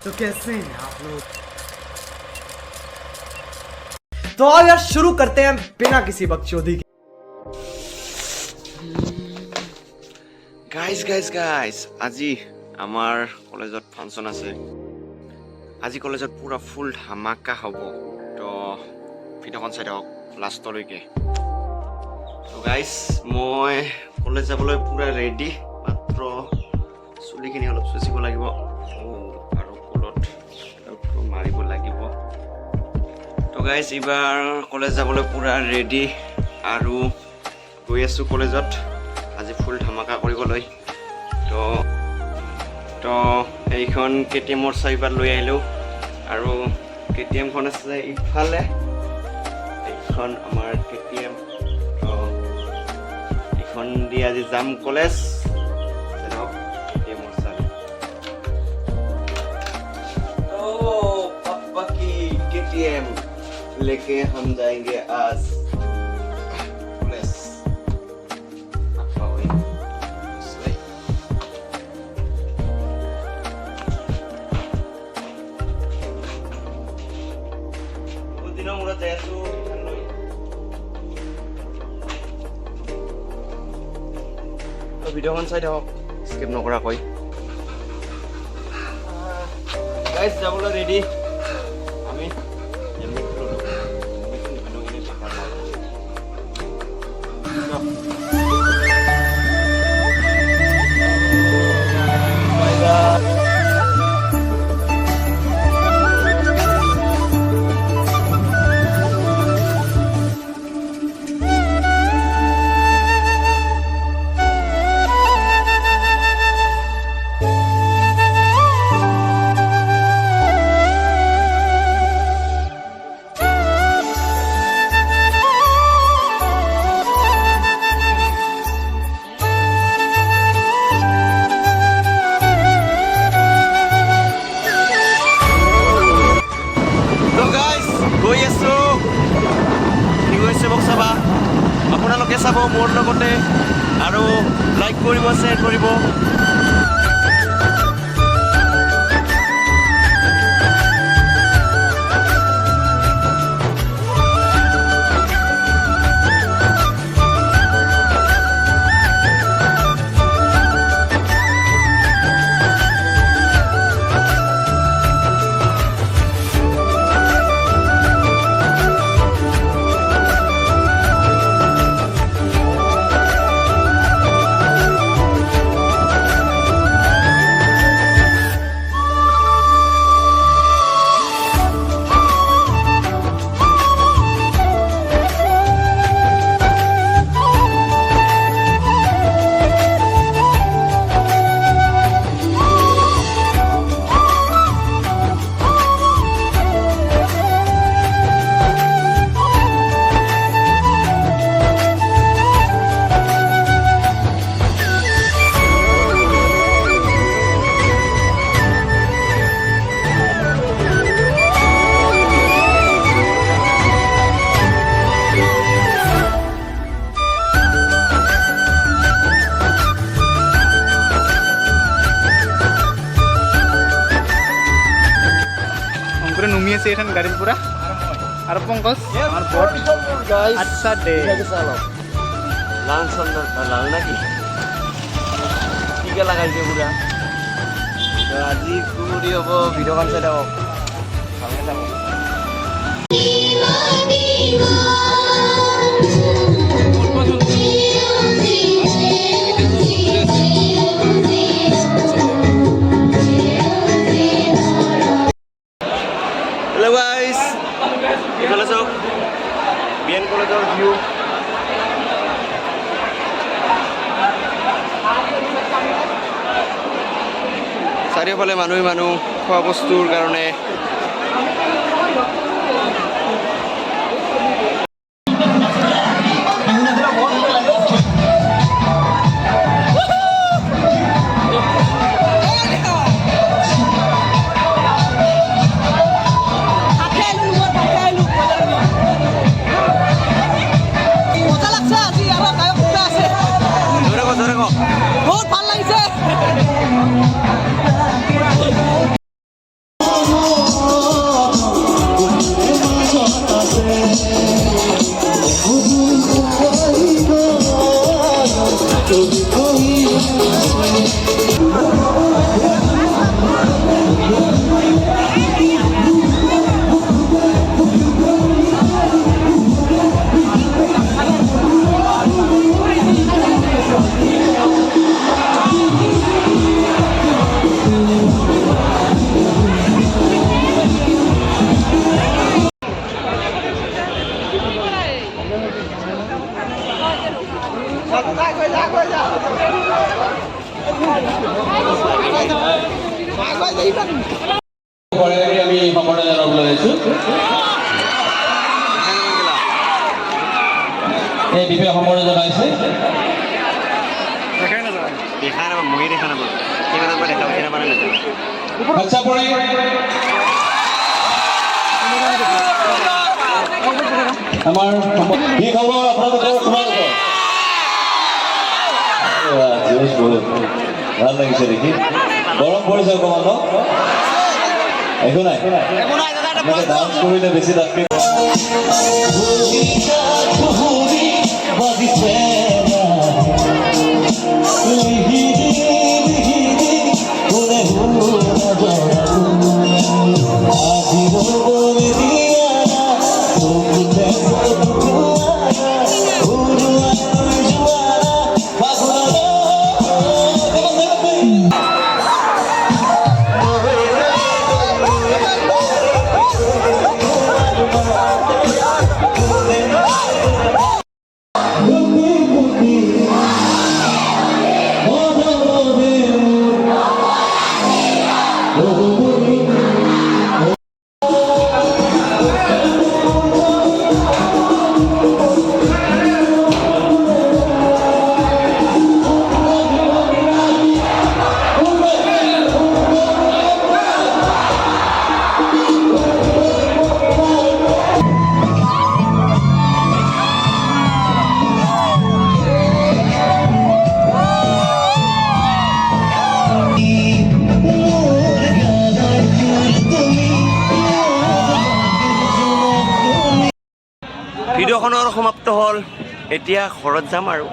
तो कैसे हैं आप लोग? तो आओ यार शुरू करते हैं बिना किसी बकचोदी के। গাইজ আজি আমাৰ কলেজত ফাংচন আছে। আজি কলেজত পুৰা ফুল ধামাকা হ'ব। তো ভিডিঅ'খন চাই থাকক লাষ্টলৈকে। তো গাইজ মই কলেজ যাবলৈ পুৰা ৰেডি, মাত্ৰ চুলিখিনি অলপ চুচিব লাগিব আৰু কলত মাৰিব লাগিব। তো গাইজ এইবাৰ কলেজ যাবলৈ পুৰা ৰেডি আৰু গৈ আছোঁ কলেজত আজি ফুল ধামাকা কৰিবলৈ। তো এইখন KTMৰ চাইবাৰ লৈ আহিলোঁ আৰু KTMখন আছে ইফালে, এইখন আমাৰ KTM। তো এইখন দি আজি যাম কলেজ। KTMৰ চাবি। तो पापा की KTM लेके हम जाएंगे आज कॉलेज। দিনৰ মূৰত যাই আছো ভিডিঅ'খন চাই থাকক স্কিপ নকৰাকৈ। গাইজ যাবলৈ ৰেডি আমি। চাবা আপোনালোকে চাব মোৰ লগতে আৰু লাইক কৰিব, শ্বেয়াৰ কৰিব। নুমি আছে এখান গাড়িৰ পুৰা আৰ পঙ্কজ আমাৰ বট। আচ্ছা দে লাল চন্দন লাল নাকি টিকা লাগাইছে পুৰা। তো আজি কুমুৰি হ'ব, ভিডিঅ'খন চাই থাকক ভালকৈ থাকক। হেল্ল' গাইজ, এইফালে চাওক BN কলেজৰ ভিউ। চাৰিওফালে মানুহে মানুহ, খোৱা বস্তুৰ কাৰণে। বহুত ভাল লাগিছে। আমি সম্বৰ্ধনা জনাবলৈ আহিছোঁ এই বিষয়ে সম্বৰ্ধনা জনাইছে দেখা নাপাওঁ ময়ে দেখা নাপাওঁ কিমান পৰা দেখা পাইছে মানে নাজানো আচ্ছা পৰে আমাৰ কি খবৰ আপোনালোকৰ তোমালোকৰ জোচ বহুত ভাল লাগিছে দেখি গৰম পৰিছে অকণমান ন একো নাই এনেকৈ ডান্স কৰিলে বেছি তাতকৈ ভিডিঅ'খনৰ সমাপ্ত হ'ল এতিয়া ঘৰত যাম আৰু